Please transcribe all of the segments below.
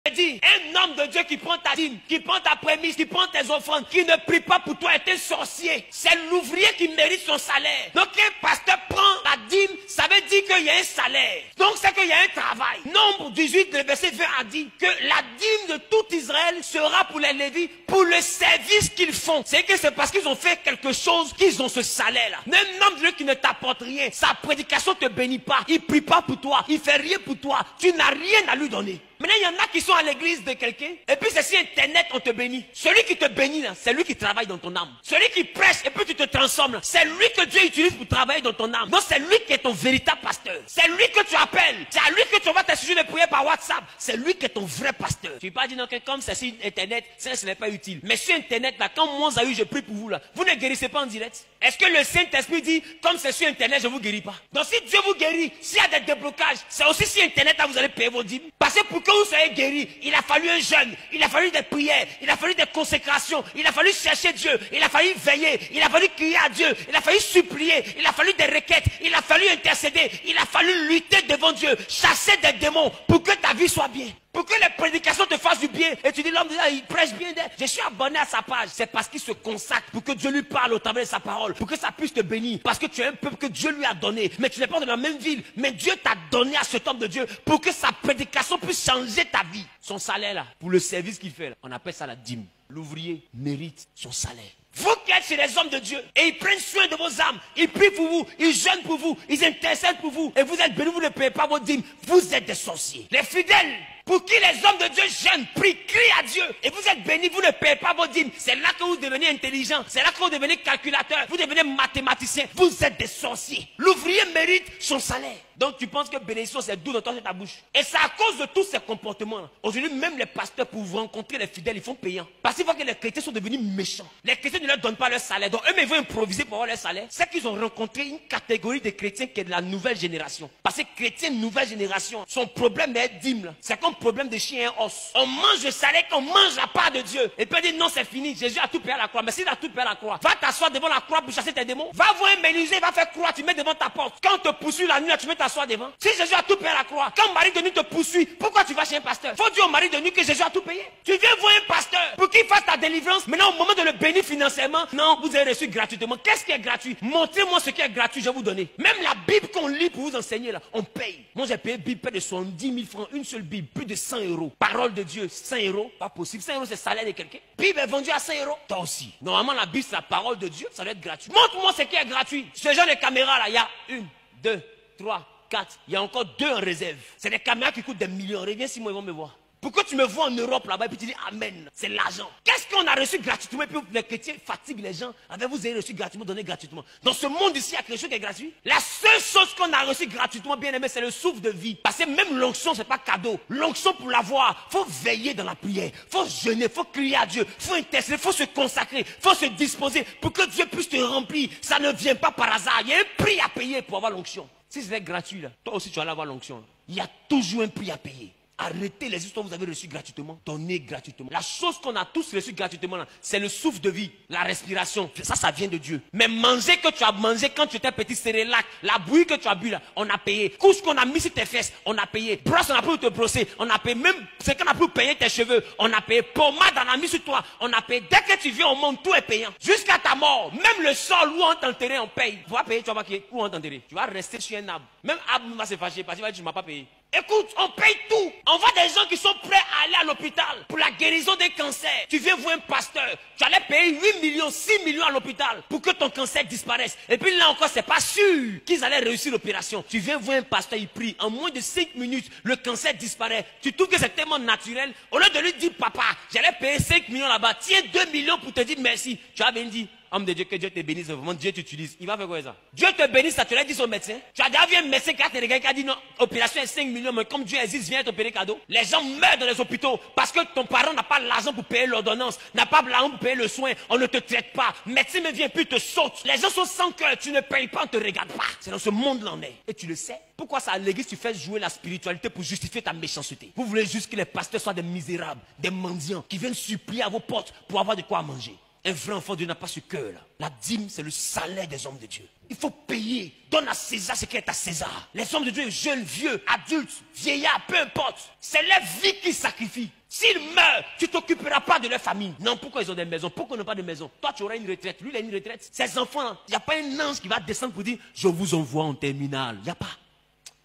Dit, un homme de Dieu qui prend ta dîme, qui prend ta prémisse, qui prend tes offrandes, qui ne prie pas pour toi est un sorcier. C'est l'ouvrier qui mérite son salaire. Donc un pasteur prend la dîme, ça veut dire qu'il y a un salaire. Donc c'est qu'il y a un travail. Nombre 18, le verset 20 a dit que la dîme de tout Israël sera pour les Lévites, pour le service qu'ils font. C'est que c'est parce qu'ils ont fait quelque chose qu'ils ont ce salaire-là. Même un homme de Dieu qui ne t'apporte rien, sa prédication ne te bénit pas, il ne prie pas pour toi, il ne fait rien pour toi, tu n'as rien à lui donner. Maintenant, il y en a qui sont à l'église de quelqu'un, et puis c'est sur Internet, on te bénit. Celui qui te bénit, là, c'est lui qui travaille dans ton âme. Celui qui prêche, et puis tu te transformes, c'est lui que Dieu utilise pour travailler dans ton âme. Donc, c'est lui qui est ton véritable pasteur. C'est lui que tu appelles. C'est à lui que tu envoies tes sujets de prière par WhatsApp. C'est lui qui est ton vrai pasteur. Tu ne peux pas dire, non, que comme c'est sur Internet, ça, ce n'est pas utile. Mais sur Internet, là, quand moi, Zahou, je prie pour vous, là, vous ne guérissez pas en direct. Est-ce que le Saint-Esprit dit, comme c'est sur Internet, je ne vous guéris pas? Donc, si Dieu vous guérit, s'il y a des déblocages, c'est aussi sur Internet, là, vous allez payer vos dîmes. Parce que pour que vous soyez guéri, il a fallu un jeûne, il a fallu des prières, il a fallu des consécrations, il a fallu chercher Dieu, il a fallu veiller, il a fallu crier à Dieu, il a fallu supplier, il a fallu des requêtes, il a fallu intercéder, il a fallu lutter devant Dieu, chasser des démons pour que ta vie soit bien. Pour que les prédications te fassent du bien. Et tu dis, l'homme, il prêche bien. Je suis abonné à sa page. C'est parce qu'il se consacre pour que Dieu lui parle au travers de sa parole. Pour que ça puisse te bénir. Parce que tu es un peuple que Dieu lui a donné. Mais tu n'es pas dans la même ville. Mais Dieu t'a donné à cet homme de Dieu pour que sa prédication puisse changer ta vie. Son salaire là, pour le service qu'il fait là, on appelle ça la dîme. L'ouvrier mérite son salaire. Vous qui êtes chez les hommes de Dieu, et ils prennent soin de vos âmes, ils prient pour vous, ils jeûnent pour vous, ils intercèdent pour vous, et vous êtes bénis, vous ne payez pas vos dîmes, vous êtes des sorciers. Les fidèles, pour qui les hommes de Dieu jeûnent, prient, crient à Dieu, et vous êtes bénis, vous ne payez pas vos dîmes, c'est là que vous devenez intelligent, c'est là que vous devenez calculateur, vous devenez mathématicien, vous êtes des sorciers. L'ouvrier mérite son salaire. Donc tu penses que bénédiction c'est doux dans ta bouche. Et c'est à cause de tous ces comportements. Aujourd'hui, même les pasteurs, pour vous rencontrer les fidèles, ils font payant. Parce qu'ils voient que les chrétiens sont devenus méchants. Les chrétiens ne leur donnent pas leur salaire. Donc eux, ils vont improviser pour avoir leur salaire. C'est qu'ils ont rencontré une catégorie de chrétiens qui est de la nouvelle génération. Parce que chrétiens nouvelle génération, son problème est dîme. C'est comme problème de chien et os. On mange le salaire qu'on mange la part de Dieu. Et puis on dit non, c'est fini. Jésus a tout payé à la croix. Mais s'il a tout payé à la croix, va t'asseoir devant la croix pour chasser tes démons. Va voir un menuisier, va faire croix, tu mets devant ta porte. Quand on te poursuit la nuit, tu mets t'asseoir devant. Si Jésus a tout payé à la croix, quand mari de nuit te poursuit, pourquoi tu vas chez un pasteur? Faut dire au mari de nuit que Jésus a tout payé. Tu viens voir un pasteur pour qu'il fasse ta délivrance. Maintenant, au moment de le bénir financièrement, non, vous avez reçu gratuitement. Qu'est-ce qui est gratuit? Montrez-moi ce qui est gratuit, je vais vous donner. Même la Bible qu'on lit pour vous enseigner là, on paye. Moi, j'ai payé Bible près de 70 000 francs, une seule Bible, plus de 100 euros. Parole de Dieu, 100 euros, pas possible. 100 euros, c'est le salaire de quelqu'un. Bible est vendue à 100 euros. Toi aussi. Normalement, la Bible, c'est la parole de Dieu, ça doit être gratuit. Montre-moi ce qui est gratuit. Ce genre de caméra là, il y a 1, 2, 3, 4. Il y a encore 2 en réserve. C'est des caméras qui coûtent des millions. Reviens si moi, ils vont me voir. Pourquoi tu me vois en Europe là-bas et puis tu dis Amen? C'est l'argent. Qu'est-ce qu'on a reçu gratuitement? Et puis les chrétiens fatiguent les gens. Avec vous avez reçu gratuitement, donné gratuitement. Dans ce monde ici, il y a quelque chose qui est gratuit. La seule chose qu'on a reçu gratuitement, bien aimé, c'est le souffle de vie. Parce que même l'onction, c'est pas cadeau. L'onction pour l'avoir, faut veiller dans la prière. Faut jeûner, faut crier à Dieu. Faut intercéder, faut se consacrer. Faut se disposer pour que Dieu puisse te remplir. Ça ne vient pas par hasard. Il y a un prix à payer pour avoir l'onction. Si c'était gratuit là, toi aussi tu vas avoir l'onction. Il y a toujours un prix à payer. Arrêtez les histoires que vous avez reçues gratuitement. Donnez gratuitement. La chose qu'on a tous reçue gratuitement, c'est le souffle de vie, la respiration. Ça vient de Dieu. Mais manger que tu as mangé quand tu étais petit, cérélac, la bouillie que tu as bu là, on a payé. Couche qu'on a mis sur tes fesses, on a payé. Brosse, on a pu te brosser, on a payé. Même ce qu'on a pu payer tes cheveux, on a payé. Pommade, on a mis sur toi, on a payé. Dès que tu viens au monde, tout est payant. Jusqu'à ta mort, même le sol où on t'enterre, on paye. Tu vas payer, tu vas pas où on t'enterre. Tu vas rester sur un arbre. Même arbre va se fâcher parce qu'il va dire, tu ne m'as pas payé. Écoute, on paye tout. On voit des gens qui sont prêts à aller à l'hôpital pour la guérison des cancers. Tu viens voir un pasteur, tu allais payer 8 millions, 6 millions à l'hôpital pour que ton cancer disparaisse. Et puis là encore, c'est pas sûr qu'ils allaient réussir l'opération. Tu viens voir un pasteur, il prie. En moins de 5 minutes, le cancer disparaît. Tu trouves que c'est tellement naturel. Au lieu de lui dire, papa, j'allais payer 5 millions là-bas, tiens 2 millions pour te dire merci. Tu as bien dit, homme de Dieu, que Dieu te bénisse, vraiment Dieu t'utilise. Il va faire quoi ça? Dieu te bénisse, ça tu l'as dit au médecin. Tu as déjà vu un médecin qui a dit non, opération est 5 millions, mais comme Dieu existe, viens t'opérer cadeau. Les gens meurent dans les hôpitaux parce que ton parent n'a pas l'argent pour payer l'ordonnance, n'a pas l'argent pour payer le soin, on ne te traite pas. Médecin ne vient plus, te saute. Les gens sont sans cœur, tu ne payes pas, on ne te regarde pas. C'est dans ce monde-là on est. Et tu le sais. Pourquoi ça à l'église tu fais jouer la spiritualité pour justifier ta méchanceté? Vous voulez juste que les pasteurs soient des misérables, des mendiants, qui viennent supplier à vos portes pour avoir de quoi manger. Un vrai enfant de Dieu n'a pas ce cœur-là. La dîme, c'est le salaire des hommes de Dieu. Il faut payer. Donne à César ce qui est à César. Les hommes de Dieu, jeunes, vieux, adultes, vieillards, peu importe. C'est leur vie qu'ils sacrifient. S'ils meurent, tu ne t'occuperas pas de leur famille. Non, pourquoi ils ont des maisons? Pourquoi ils n'ont pas de maison? Toi, tu auras une retraite. Lui, il a une retraite. Ces enfants, il n'y a pas un ange qui va descendre pour dire, je vous envoie en terminale. Il n'y a pas.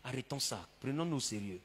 Arrêtons ça. Prenons-nous au sérieux.